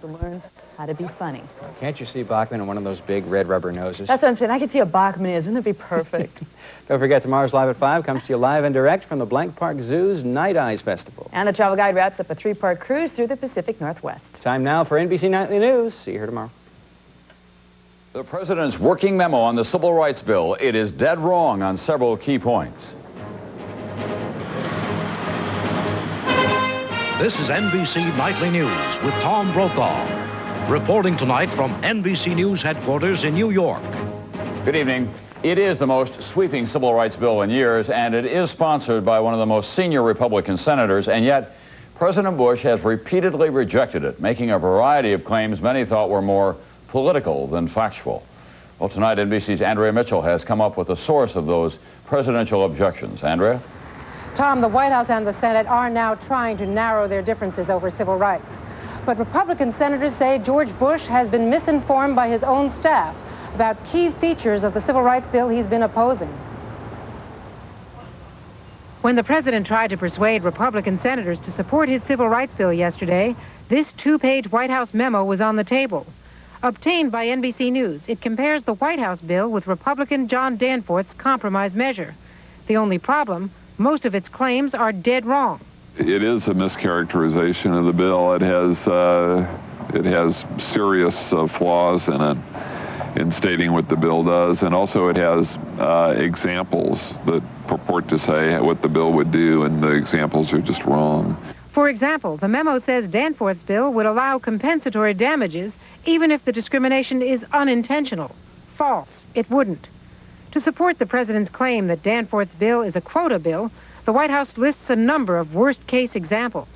to learn how to be funny. Can't you see Bachman in one of those big red rubber noses? That's what I'm saying. I could see a Bachman is. Wouldn't it be perfect? Don't forget, tomorrow's Live at 5 comes to you live and direct from the Blank Park Zoo's Night Eyes Festival. And the travel guide wraps up a 3-part cruise through the Pacific Northwest. Time now for NBC Nightly News. See you here tomorrow. The president's working memo on the Civil Rights Bill. It is dead wrong on several key points. This is NBC Nightly News with Tom Brokaw, reporting tonight from NBC News headquarters in New York. Good evening. It is the most sweeping civil rights bill in years, and it is sponsored by one of the most senior Republican senators, and yet President Bush has repeatedly rejected it, making a variety of claims many thought were more political than factual. Well, tonight NBC's Andrea Mitchell has come up with the source of those presidential objections. Andrea? Tom, the White House and the Senate are now trying to narrow their differences over civil rights. But Republican senators say George Bush has been misinformed by his own staff about key features of the civil rights bill he's been opposing. When the president tried to persuade Republican senators to support his civil rights bill yesterday, this 2-page White House memo was on the table. Obtained by NBC News, it compares the White House bill with Republican John Danforth's compromise measure. The only problem, most of its claims are dead wrong. It is a mischaracterization of the bill. It has serious flaws in it in stating what the bill does, and also it has examples that purport to say what the bill would do, and the examples are just wrong. For example, the memo says Danforth's bill would allow compensatory damages even if the discrimination is unintentional. False. It wouldn't. To support the president's claim that Danforth's bill is a quota bill, the White House lists a number of worst-case examples.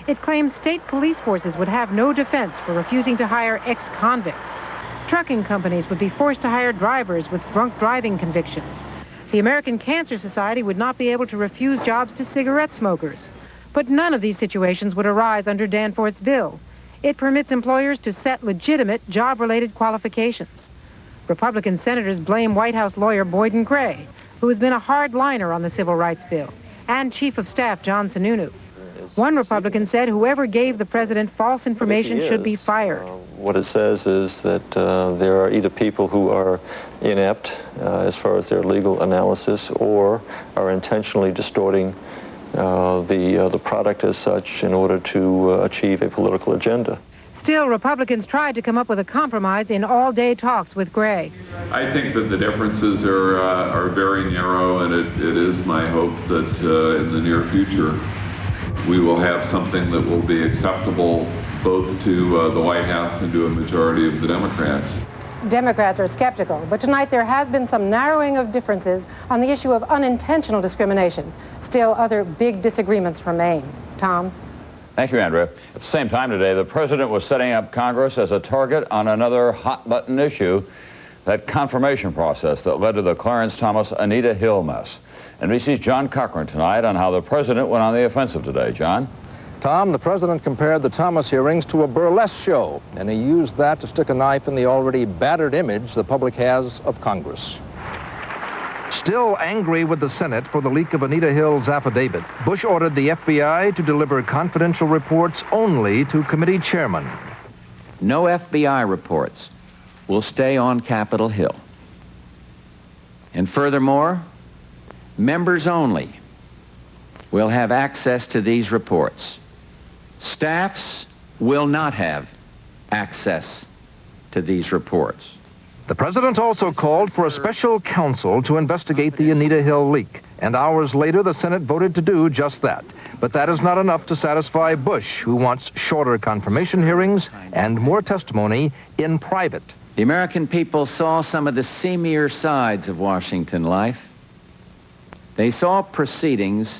It claims state police forces would have no defense for refusing to hire ex-convicts. Trucking companies would be forced to hire drivers with drunk driving convictions. The American Cancer Society would not be able to refuse jobs to cigarette smokers. But none of these situations would arise under Danforth's bill. It permits employers to set legitimate job-related qualifications. Republican senators blame White House lawyer Boyden Gray, who has been a hardliner on the civil rights bill, and Chief of Staff John Sununu. One Republican said whoever gave the president false information should be fired. What it says is that there are either people who are inept as far as their legal analysis, or are intentionally distorting the product as such in order to achieve a political agenda. Still, Republicans tried to come up with a compromise in all-day talks with Gray. I think that the differences are very narrow, and it is my hope that in the near future we will have something that will be acceptable both to the White House and to a majority of the Democrats. Democrats are skeptical, but tonight there has been some narrowing of differences on the issue of unintentional discrimination. Still, other big disagreements remain. Tom? Thank you, Andrea. At the same time today, the president was setting up Congress as a target on another hot-button issue, that confirmation process that led to the Clarence Thomas Anita Hill mess. NBC's John Cochran tonight on how the president went on the offensive today. John? Tom, the president compared the Thomas hearings to a burlesque show, and he used that to stick a knife in the already battered image the public has of Congress. Still angry with the Senate for the leak of Anita Hill's affidavit, Bush ordered the FBI to deliver confidential reports only to committee chairmen. No FBI reports will stay on Capitol Hill. And furthermore, members only will have access to these reports. Staffs will not have access to these reports. The president also called for a special counsel to investigate the Anita Hill leak, and hours later the Senate voted to do just that. But that is not enough to satisfy Bush, who wants shorter confirmation hearings and more testimony in private. The American people saw some of the seamier sides of Washington life. They saw proceedings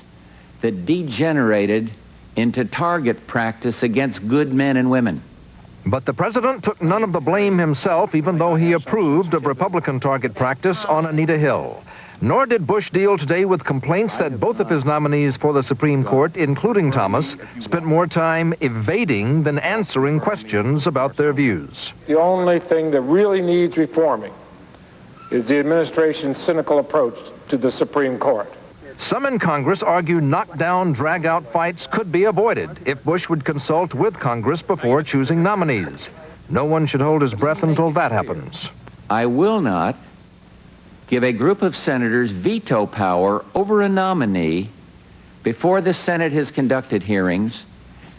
that degenerated into target practice against good men and women. But the president took none of the blame himself, even though he approved of Republican target practice on Anita Hill. Nor did Bush deal today with complaints that both of his nominees for the Supreme Court, including Thomas, spent more time evading than answering questions about their views. The only thing that really needs reforming is the administration's cynical approach to the Supreme Court. Some in Congress argue knockdown, drag-out fights could be avoided if Bush would consult with Congress before choosing nominees. No one should hold his breath until that happens. I will not give a group of senators veto power over a nominee before the Senate has conducted hearings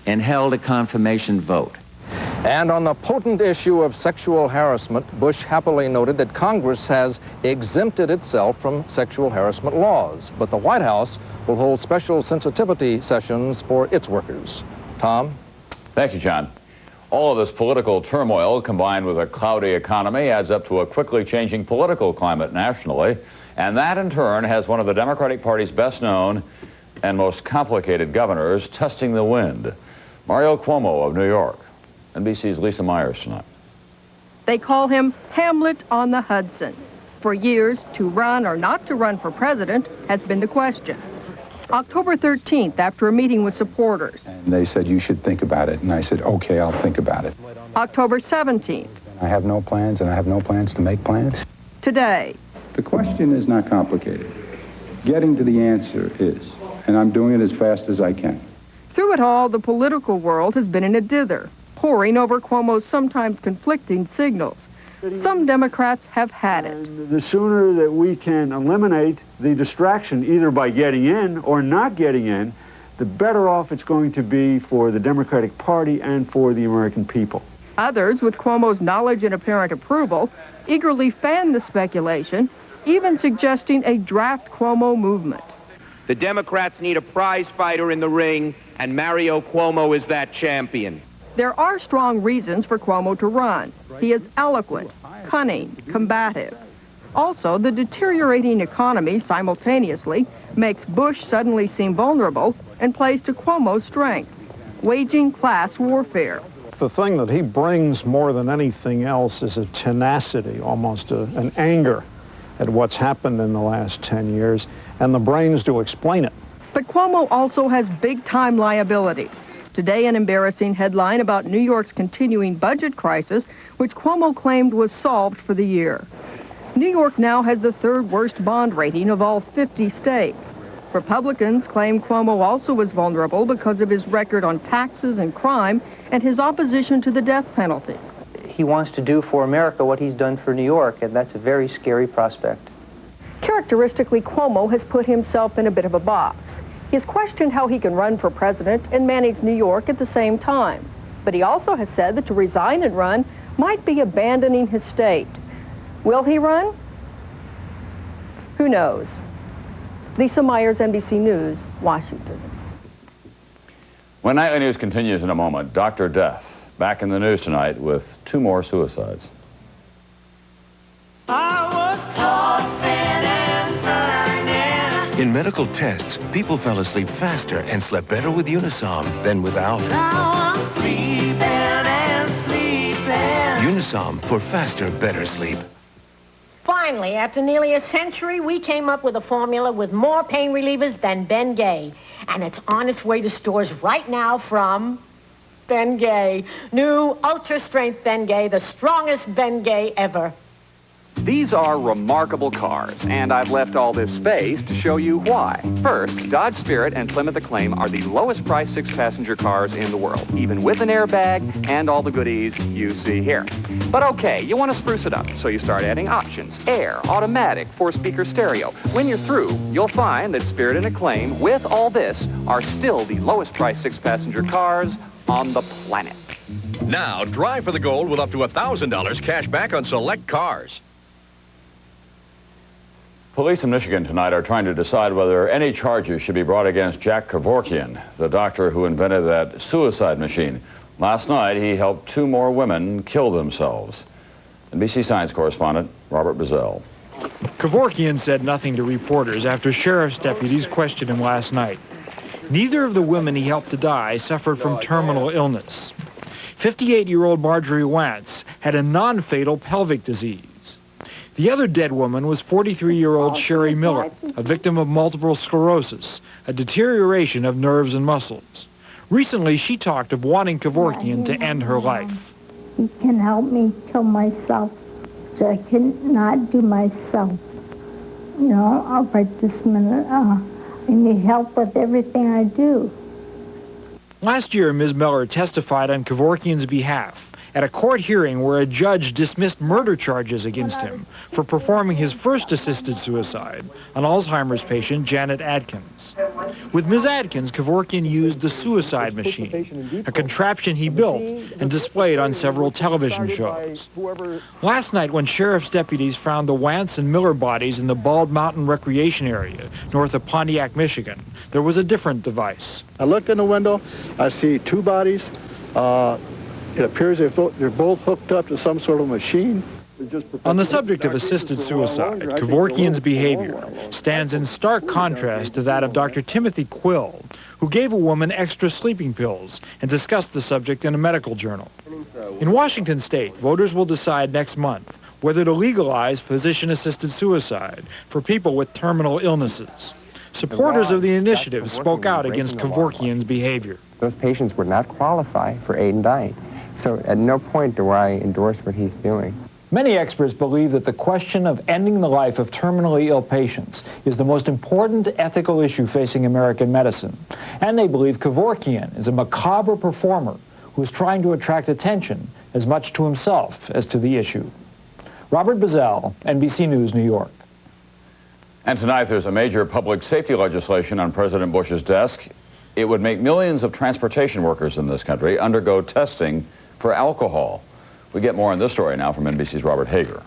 and held a confirmation vote. And on the potent issue of sexual harassment, Bush happily noted that Congress has exempted itself from sexual harassment laws, but the White House will hold special sensitivity sessions for its workers. Tom? Thank you, John. All of this political turmoil, combined with a cloudy economy, adds up to a quickly changing political climate nationally, and that in turn has one of the Democratic Party's best known and most complicated governors testing the wind. Mario Cuomo of New York. NBC's Lisa Myers tonight. They call him Hamlet on the Hudson. For years, to run or not to run for president has been the question. October 13th, after a meeting with supporters. And they said, you should think about it. And I said, okay, I'll think about it. October 17th. I have no plans, and I have no plans to make plans. Today. The question is not complicated. Getting to the answer is, and I'm doing it as fast as I can. Through it all, the political world has been in a dither, poring over Cuomo's sometimes conflicting signals. Some Democrats have had it. And the sooner that we can eliminate the distraction, either by getting in or not getting in, the better off it's going to be for the Democratic Party and for the American people. Others, with Cuomo's knowledge and apparent approval, eagerly fan the speculation, even suggesting a draft Cuomo movement. The Democrats need a prize fighter in the ring, and Mario Cuomo is that champion. There are strong reasons for Cuomo to run. He is eloquent, cunning, combative. Also, the deteriorating economy simultaneously makes Bush suddenly seem vulnerable and plays to Cuomo's strength, waging class warfare. The thing that he brings more than anything else is a tenacity, almost an anger at what's happened in the last 10 years, and the brains to explain it. But Cuomo also has big-time liabilities. Today, an embarrassing headline about New York's continuing budget crisis, which Cuomo claimed was solved for the year. New York now has the third worst bond rating of all 50 states. Republicans claim Cuomo also was vulnerable because of his record on taxes and crime and his opposition to the death penalty. He wants to do for America what he's done for New York, and that's a very scary prospect. Characteristically, Cuomo has put himself in a bit of a box. He has questioned how he can run for president and manage New York at the same time. But he also has said that to resign and run might be abandoning his state. Will he run? Who knows? Lisa Myers, NBC News, Washington. When Nightly News continues in a moment, Dr. Death back in the news tonight with 2 more suicides. In medical tests, people fell asleep faster and slept better with Unisom than without. Now I'm sleeping and sleeping. Unisom for faster, better sleep. Finally, after nearly a century, we came up with a formula with more pain relievers than Ben Gay. And it's on its way to stores right now from Ben Gay. New ultra-strength Ben Gay, the strongest Ben Gay ever. These are remarkable cars, and I've left all this space to show you why. First, Dodge Spirit and Plymouth Acclaim are the lowest priced 6-passenger cars in the world, even with an airbag and all the goodies you see here. But okay, you want to spruce it up, so you start adding options. Air, automatic, 4-speaker stereo. When you're through, you'll find that Spirit and Acclaim, with all this, are still the lowest priced 6-passenger cars on the planet. Now, drive for the gold with up to $1,000 cash back on select cars. Police in Michigan tonight are trying to decide whether any charges should be brought against Jack Kevorkian, the doctor who invented that suicide machine. Last night, he helped 2 more women kill themselves. NBC Science correspondent Robert Bazell. Kevorkian said nothing to reporters after sheriff's deputies questioned him last night. Neither of the women he helped to die suffered from terminal illness. 58-year-old Marjorie Wantz had a non-fatal pelvic disease. The other dead woman was 43-year-old Sherry Miller, a victim of multiple sclerosis, a deterioration of nerves and muscles. Recently, she talked of wanting Kevorkian to end her life. He can help me kill myself, so I can not do myself. You know, right this minute, I need help with everything I do. Last year, Ms. Miller testified on Kevorkian's behalf at a court hearing where a judge dismissed murder charges against him for performing his first assisted suicide on Alzheimer's patient Janet Adkins. With Ms. Adkins, Kevorkian used the suicide machine, a contraption he built and displayed on several television shows. Last night, when sheriff's deputies found the Wantz and Miller bodies in the Bald Mountain Recreation Area north of Pontiac, Michigan, there was a different device. I look in the window, I see two bodies. It appears they're both hooked up to some sort of machine. On the subject of assisted suicide, Kevorkian's behavior stands in stark contrast to that of Dr. Timothy Quill, who gave a woman extra sleeping pills and discussed the subject in a medical journal. In Washington state, voters will decide next month whether to legalize physician-assisted suicide for people with terminal illnesses. Supporters of the initiative spoke out against Kevorkian's behavior. Those patients would not qualify for aid and dying. So at no point do I endorse what he's doing. Many experts believe that the question of ending the life of terminally ill patients is the most important ethical issue facing American medicine. And they believe Kevorkian is a macabre performer who is trying to attract attention as much to himself as to the issue. Robert Bazell, NBC News, New York. And tonight there's a major public safety legislation on President Bush's desk. It would make millions of transportation workers in this country undergo testing for alcohol. We get more on this story now from NBC's Robert Hager.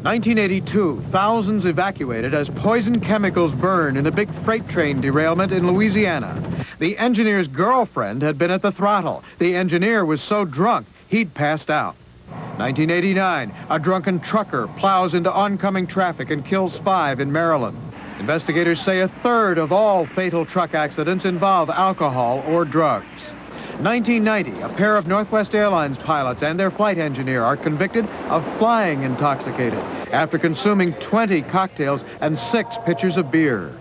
1982, thousands evacuated as poison chemicals burn in a big freight train derailment in Louisiana. The engineer's girlfriend had been at the throttle. The engineer was so drunk, he'd passed out. 1989, a drunken trucker plows into oncoming traffic and kills 5 in Maryland. Investigators say a third of all fatal truck accidents involve alcohol or drugs. 1990, a pair of Northwest Airlines pilots and their flight engineer are convicted of flying intoxicated after consuming 20 cocktails and 6 pitchers of beer.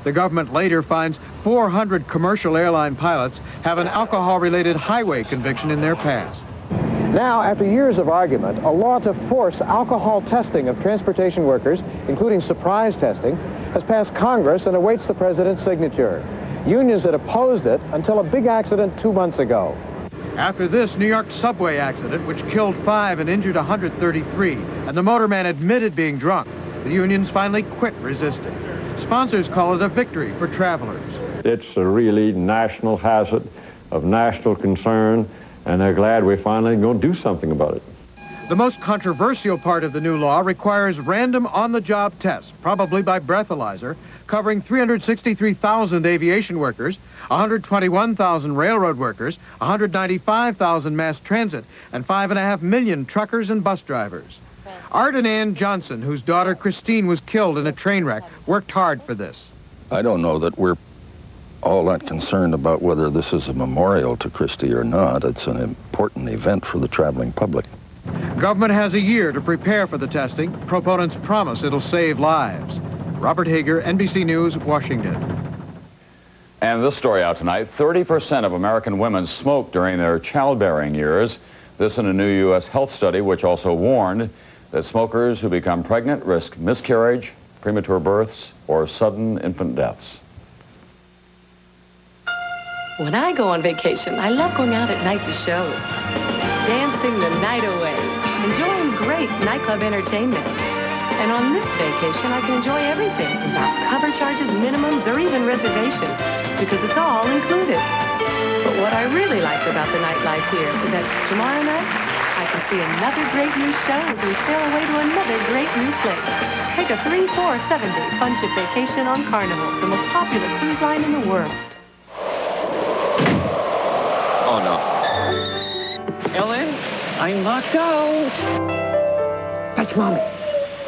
The government later finds 400 commercial airline pilots have an alcohol-related highway conviction in their past. Now, after years of argument, a law to force alcohol testing of transportation workers, including surprise testing, has passed Congress and awaits the president's signature. Unions had opposed it until a big accident 2 months ago. After this New York subway accident, which killed 5 and injured 133, and the motorman admitted being drunk, the unions finally quit resisting. Sponsors call it a victory for travelers. It's a really national hazard of national concern, and they're glad we're finally going to do something about it. The most controversial part of the new law requires random on-the-job tests, probably by breathalyzer, covering 363,000 aviation workers, 121,000 railroad workers, 195,000 mass transit, and 5.5 million truckers and bus drivers. Art and Ann Johnson, whose daughter Christine was killed in a train wreck, worked hard for this. I don't know that we're all that concerned about whether this is a memorial to Christie or not. It's an important event for the traveling public. Government has a year to prepare for the testing. Proponents promise it'll save lives. Robert Hager, NBC News, Washington. And this story out tonight, 30% of American women smoke during their childbearing years. This in a new U.S. health study, which also warned that smokers who become pregnant risk miscarriage, premature births, or sudden infant deaths. When I go on vacation, I love going out at night to shows, dancing the night away, enjoying great nightclub entertainment. And on this vacation, I can enjoy everything without cover charges, minimums, or even reservations, because it's all included. But what I really like about the nightlife here is that tomorrow night, I can see another great new show as we sail away to another great new place. Take a 3, 4, 7-day fun ship vacation on Carnival, the most popular cruise line in the world. Oh, no. Ellen, I'm knocked out. Fetch Mommy.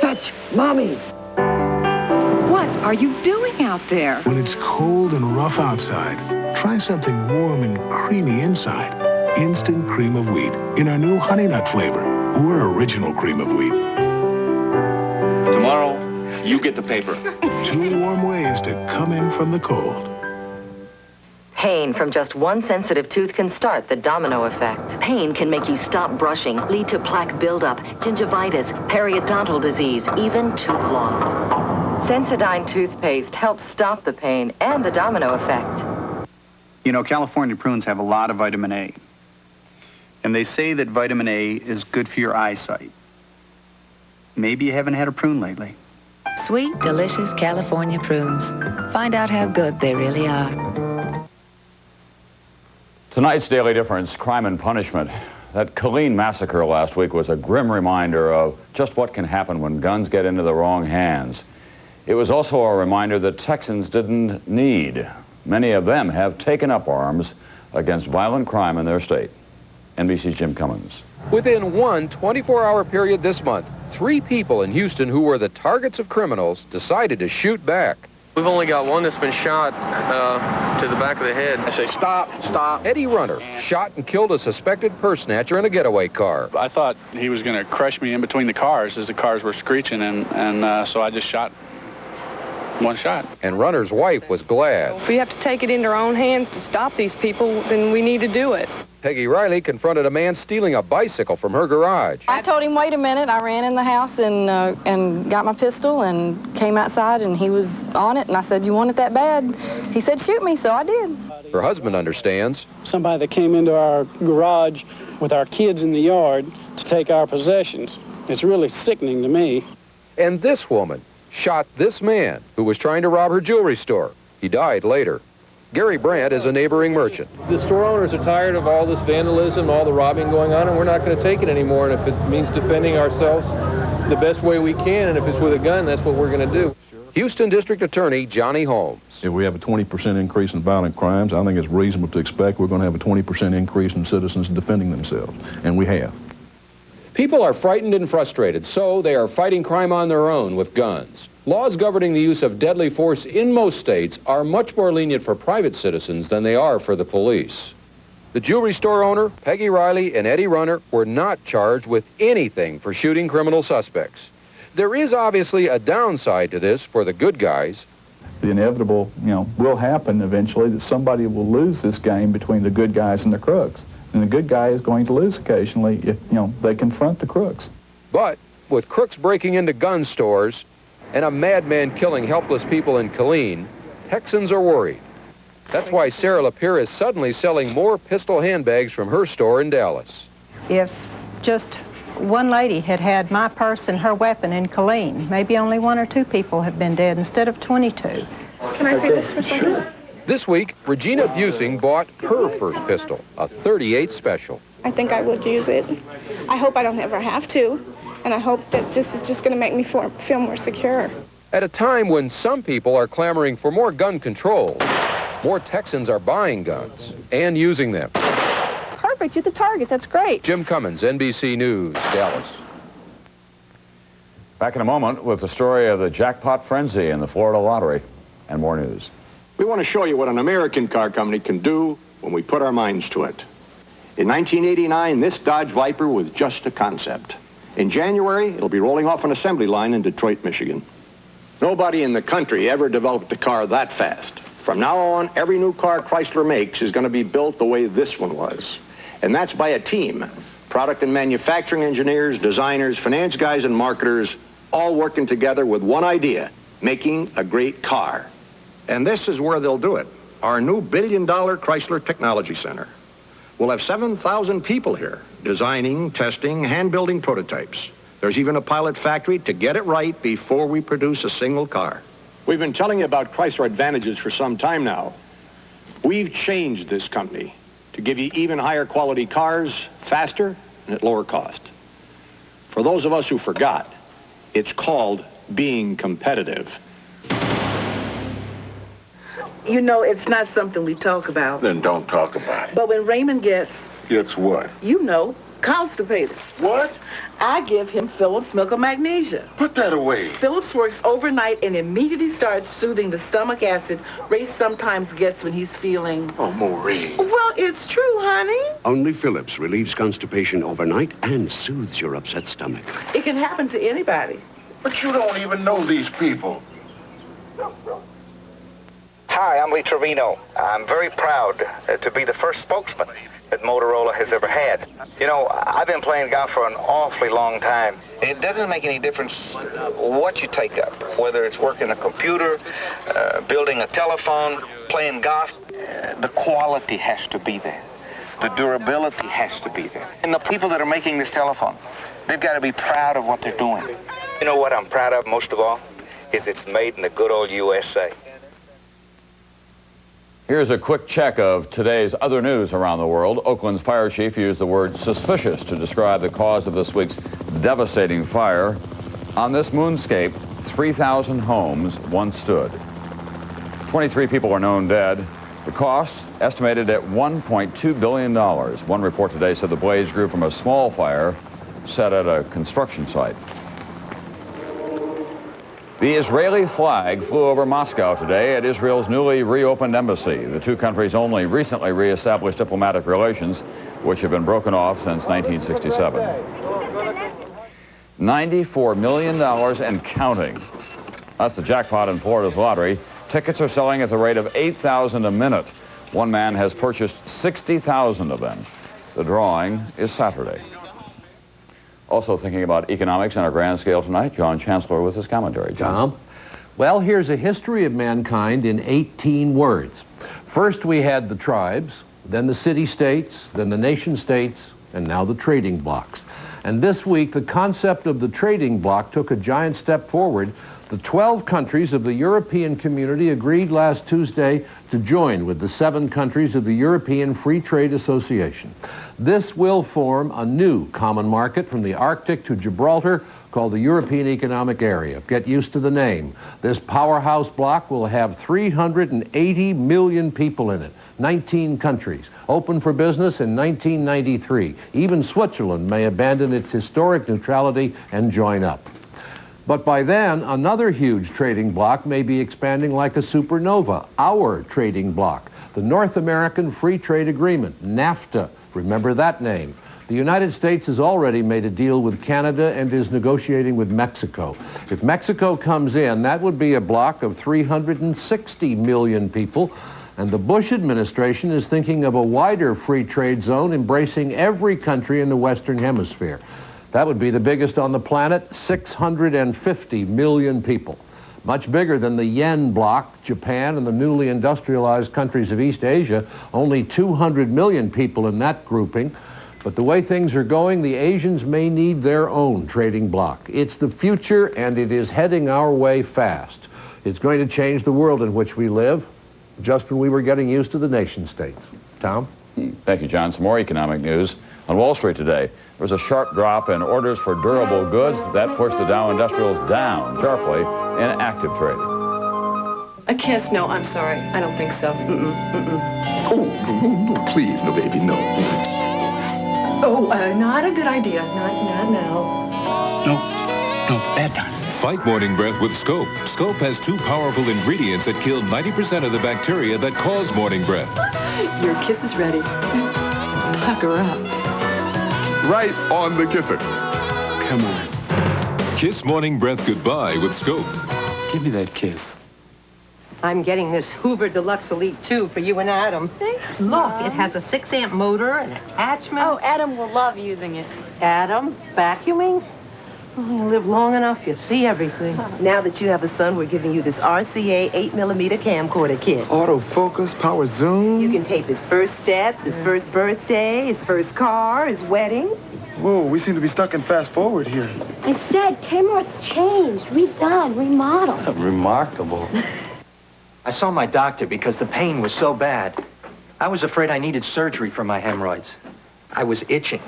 Fetch Mommy. What are you doing out there? When it's cold and rough outside, try something warm and creamy inside. Instant cream of wheat in our new honey nut flavor or original cream of wheat. Tomorrow, you get the paper. 2 warm ways to come in from the cold. Pain from just one sensitive tooth can start the domino effect. Pain can make you stop brushing, lead to plaque buildup, gingivitis, periodontal disease, even tooth loss. Sensodyne toothpaste helps stop the pain and the domino effect. You know, California prunes have a lot of vitamin A. And they say that vitamin A is good for your eyesight. Maybe you haven't had a prune lately. Sweet, delicious California prunes. Find out how good they really are. Tonight's Daily Difference, crime and punishment. That Killeen massacre last week was a grim reminder of just what can happen when guns get into the wrong hands. It was also a reminder that Texans didn't need. Many of them have taken up arms against violent crime in their state. NBC's Jim Cummins. Within one 24-hour period this month, 3 people in Houston who were the targets of criminals decided to shoot back. We've only got one that's been shot to the back of the head. I say, stop, stop. Eddie Runner shot and killed a suspected purse snatcher in a getaway car. I thought he was going to crush me in between the cars as the cars were screeching, and so I just shot one shot. And Runner's wife was glad. If we have to take it into our own hands to stop these people, then we need to do it. Peggy Riley confronted a man stealing a bicycle from her garage. I told him, wait a minute. I ran in the house and got my pistol and came outside, and he was on it. And I said, you want it that bad? He said, shoot me, so I did. Her husband understands. Somebody that came into our garage with our kids in the yard to take our possessions. It's really sickening to me. And this woman shot this man who was trying to rob her jewelry store. He died later. Gary Brandt is a neighboring merchant. The store owners are tired of all this vandalism, all the robbing going on, and we're not going to take it anymore. And if it means defending ourselves the best way we can, and if it's with a gun, that's what we're going to do. Houston District Attorney Johnny Holmes. If we have a 20% increase in violent crimes, I think it's reasonable to expect we're going to have a 20% increase in citizens defending themselves, and we have. People are frightened and frustrated, so they are fighting crime on their own with guns. Laws governing the use of deadly force in most states are much more lenient for private citizens than they are for the police. The jewelry store owner, Peggy Riley, and Eddie Runner were not charged with anything for shooting criminal suspects. There is obviously a downside to this for the good guys. The inevitable, will happen eventually that somebody will lose this game between the good guys and the crooks. And the good guy is going to lose occasionally if, they confront the crooks. But with crooks breaking into gun stores and a madman killing helpless people in Killeen, Texans are worried. That's why Sarah Lapierre is suddenly selling more pistol handbags from her store in Dallas. If just one lady had had my purse and her weapon in Killeen, maybe only 1 or 2 people have been dead instead of 22. Can I say this for a second? Sure. This week, Regina Busing bought her first pistol, a .38 Special. I think I would use it. I hope I don't ever have to. And I hope that it's just going to make me feel more secure. At a time when some people are clamoring for more gun control, more Texans are buying guns and using them. Perfect, you're the target. That's great. Jim Cummins, NBC News, Dallas. Back in a moment with the story of the jackpot frenzy in the Florida lottery and more news. We want to show you what an American car company can do when we put our minds to it. In 1989, this Dodge Viper was just a concept. In January, it'll be rolling off an assembly line in Detroit, Michigan. Nobody in the country ever developed a car that fast. From now on, every new car Chrysler makes is going to be built the way this one was. And that's by a team. Product and manufacturing engineers, designers, finance guys, and marketers, all working together with one idea, making a great car. And this is where they'll do it, our new $1 billion Chrysler Technology Center. We'll have 7,000 people here, designing, testing, hand-building prototypes. There's even a pilot factory to get it right before we produce a single car. We've been telling you about Chrysler advantages for some time now. We've changed this company to give you even higher quality cars, faster, and at lower cost. For those of us who forgot, it's called being competitive. You know, it's not something we talk about. Then don't talk about it. But when Raymond gets what? Constipated. What? I give him Phillips milk of magnesia. Put that away. Phillips works overnight and immediately starts soothing the stomach acid Ray sometimes gets when he's feeling... Oh, Maureen. Well, it's true, honey. Only Phillips relieves constipation overnight and soothes your upset stomach. It can happen to anybody. But you don't even know these people. Hi, I'm Lee Trevino. I'm very proud to be the first spokesman that Motorola has ever had. You know, I've been playing golf for an awfully long time. It doesn't make any difference what you take up, whether it's working a computer, building a telephone, playing golf. The quality has to be there. The durability has to be there. And the people that are making this telephone, they've got to be proud of what they're doing. You know what I'm proud of most of all? Is it's made in the good old USA. Here's a quick check of today's other news around the world. Oakland's fire chief used the word suspicious to describe the cause of this week's devastating fire. On this moonscape, 3,000 homes once stood. 23 people are known dead. The cost estimated at $1.2 billion. One report today said the blaze grew from a small fire set at a construction site. The Israeli flag flew over Moscow today at Israel's newly reopened embassy. The two countries only recently reestablished diplomatic relations, which have been broken off since 1967. $94 million and counting. That's the jackpot in Florida's lottery. Tickets are selling at the rate of 8,000 a minute. One man has purchased 60,000 of them. The drawing is Saturday. Also thinking about economics on a grand scale tonight, John Chancellor with his commentary. John? Well, here's a history of mankind in 18 words. First we had the tribes, then the city-states, then the nation-states, and now the trading blocks. And this week, the concept of the trading bloc took a giant step forward. The 12 countries of the European community agreed last Tuesday to join with the 7 countries of the European Free Trade Association. This will form a new common market from the Arctic to Gibraltar called the European Economic Area. Get used to the name. This powerhouse bloc will have 380 million people in it, 19 countries, open for business in 1993. Even Switzerland may abandon its historic neutrality and join up. But by then, another huge trading bloc may be expanding like a supernova, our trading bloc, the North American Free Trade Agreement, NAFTA. Remember that name. The United States has already made a deal with Canada and is negotiating with Mexico. If Mexico comes in, that would be a bloc of 360 million people, and the Bush administration is thinking of a wider free trade zone embracing every country in the Western Hemisphere. That would be the biggest on the planet, 650 million people. Much bigger than the yen bloc, Japan, and the newly industrialized countries of East Asia. Only 200 million people in that grouping. But the way things are going, the Asians may need their own trading bloc. It's the future, and it is heading our way fast. It's going to change the world in which we live, just when we were getting used to the nation states. Tom? Thank you, John. Some more economic news. On Wall Street today, there was a sharp drop in orders for durable goods. That pushed the Dow Industrials down sharply in active trading. A kiss? No, I'm sorry. I don't think so. Oh, no, please, no, baby, no. Oh, not a good idea. Not now. No, bad time. Fight morning breath with Scope. Scope has 2 powerful ingredients that kill 90% of the bacteria that cause morning breath. Your kiss is ready. Pucker up. Right on the kisser. Come on. Kiss morning breath goodbye with Scope. Give me that kiss. I'm getting this Hoover Deluxe Elite 2 for you and Adam. Thanks, Look, Mom. it has a 6-amp motor and attachments. Oh, Adam will love using it. Adam, vacuuming? Oh, you live long enough, you see everything. Now that you have a son, we're giving you this RCA 8mm camcorder kit. Autofocus, power zoom. You can tape his first steps, his first birthday, his first car, his wedding. Whoa, we seem to be stuck in fast forward here. Instead, Kmart's changed, redone, remodeled. Remarkable. I saw my doctor because the pain was so bad. I was afraid I needed surgery for my hemorrhoids. I was itching.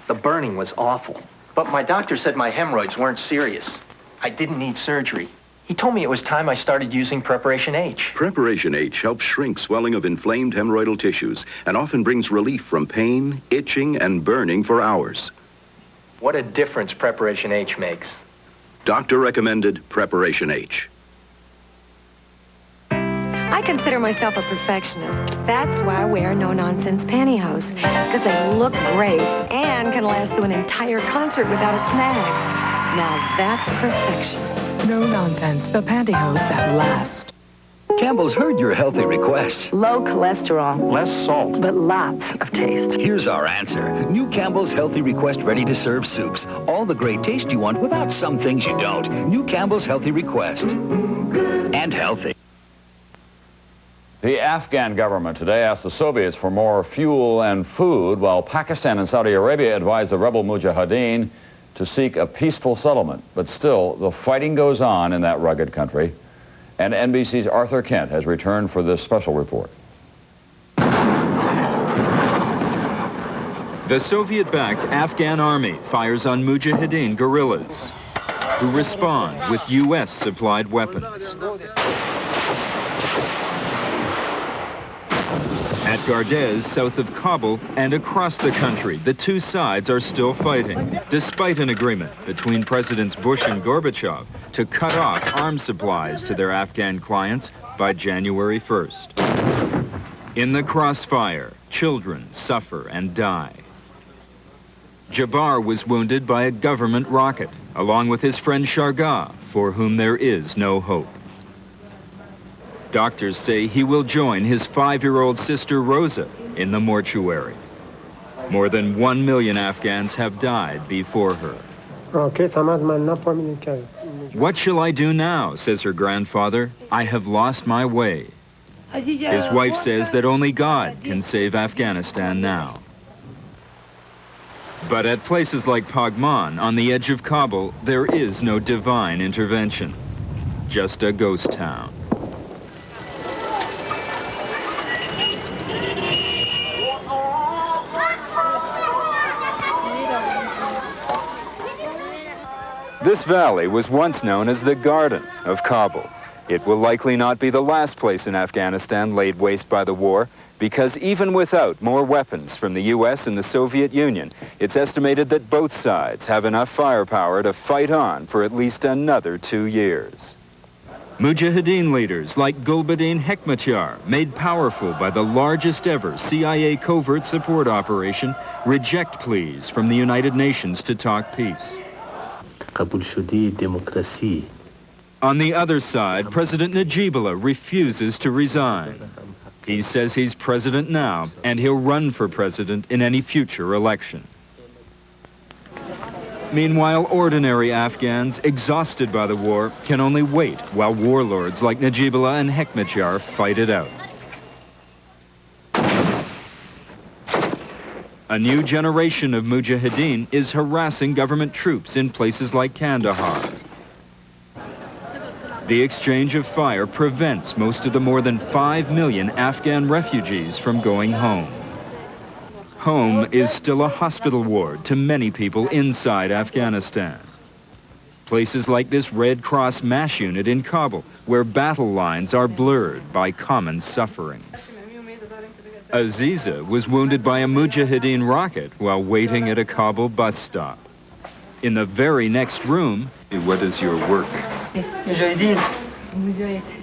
The burning was awful. But my doctor said my hemorrhoids weren't serious. I didn't need surgery. He told me it was time I started using Preparation H. Preparation H helps shrink swelling of inflamed hemorrhoidal tissues and often brings relief from pain, itching, and burning for hours. What a difference Preparation H makes. Doctor recommended Preparation H. I consider myself a perfectionist. That's why I wear no-nonsense pantyhose, because they look great and can last through an entire concert without a snag. Now that's perfection. No nonsense, the pantyhose that last. Campbell's heard your healthy requests. Low cholesterol. Less salt. But lots of taste. Here's our answer. New Campbell's Healthy Request ready-to-serve soups. All the great taste you want without some things you don't. New Campbell's Healthy Request. And healthy. The Afghan government today asked the Soviets for more fuel and food, while Pakistan and Saudi Arabia advised the rebel Mujahideen to seek a peaceful settlement. But still, the fighting goes on in that rugged country. And NBC's Arthur Kent has returned for this special report. The Soviet-backed Afghan army fires on Mujahideen guerrillas, who respond with U.S.-supplied weapons. At Gardez, south of Kabul, and across the country, the two sides are still fighting, despite an agreement between Presidents Bush and Gorbachev to cut off arms supplies to their Afghan clients by January 1st. In the crossfire, children suffer and die. Jabbar was wounded by a government rocket, along with his friend Shargah, for whom there is no hope. Doctors say he will join his 5-year-old sister Rosa in the mortuary. More than 1 million Afghans have died before her. What shall I do now, says her grandfather. I have lost my way. His wife says that only God can save Afghanistan now. But at places like Pagman, on the edge of Kabul, there is no divine intervention. Just a ghost town. This valley was once known as the Garden of Kabul. It will likely not be the last place in Afghanistan laid waste by the war, because even without more weapons from the U.S. and the Soviet Union, it's estimated that both sides have enough firepower to fight on for at least another 2 years. Mujahideen leaders like Gulbuddin Hekmatyar, made powerful by the largest ever CIA covert support operation, reject pleas from the United Nations to talk peace. On the other side, President Najibullah refuses to resign. He says he's president now, and he'll run for president in any future election. Meanwhile, ordinary Afghans, exhausted by the war, can only wait while warlords like Najibullah and Hekmatyar fight it out. A new generation of Mujahideen is harassing government troops in places like Kandahar. The exchange of fire prevents most of the more than 5 million Afghan refugees from going home. Home is still a hospital ward to many people inside Afghanistan. Places like this Red Cross MASH unit in Kabul, where battle lines are blurred by common suffering. Aziza was wounded by a Mujahideen rocket while waiting at a Kabul bus stop. In the very next room, what is your work?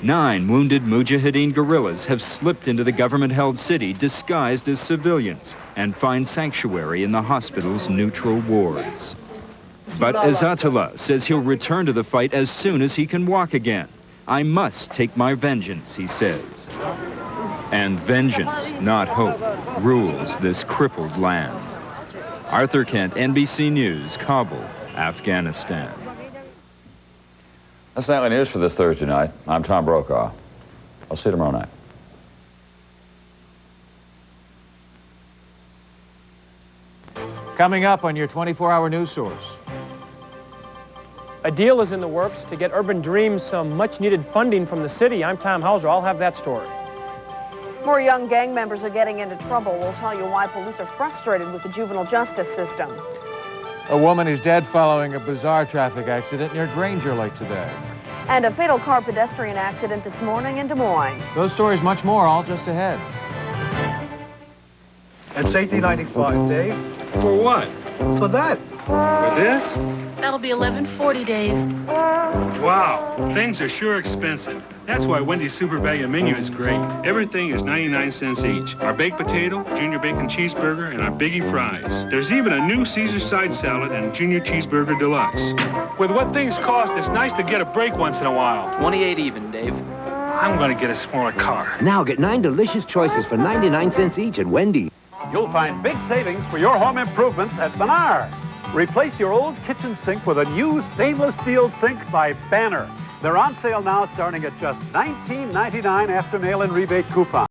9 wounded Mujahideen guerrillas have slipped into the government-held city disguised as civilians and find sanctuary in the hospital's neutral wards. But Izzatullah says he'll return to the fight as soon as he can walk again. I must take my vengeance, he says. And vengeance, not hope, rules this crippled land. Arthur Kent, NBC News, Kabul, Afghanistan. That's Nightly News for this Thursday night. I'm Tom Brokaw. I'll see you tomorrow night. Coming up on your 24-hour news source. A deal is in the works to get Urban Dreams some much-needed funding from the city. I'm Tom Hauser. I'll have that story. More young gang members are getting into trouble. We'll tell you why police are frustrated with the juvenile justice system. A woman is dead following a bizarre traffic accident near Granger Lake today. And a fatal car pedestrian accident this morning in Des Moines. Those stories, much more, all just ahead. It's $18.95, Dave. For what? For that. For this? That'll be $11.40, Dave. Wow, things are sure expensive. That's why Wendy's Super Value Menu is great. Everything is 99 cents each. Our baked potato, junior bacon cheeseburger, and our biggie fries. There's even a new Caesar side salad and junior cheeseburger deluxe. With what things cost, it's nice to get a break once in a while. 28 even, Dave. I'm going to get a smaller car. Now get 9 delicious choices for 99 cents each at Wendy's. You'll find big savings for your home improvements at Menards. Replace your old kitchen sink with a new stainless steel sink by Banner. They're on sale now starting at just $19.99 after mail-in rebate coupon.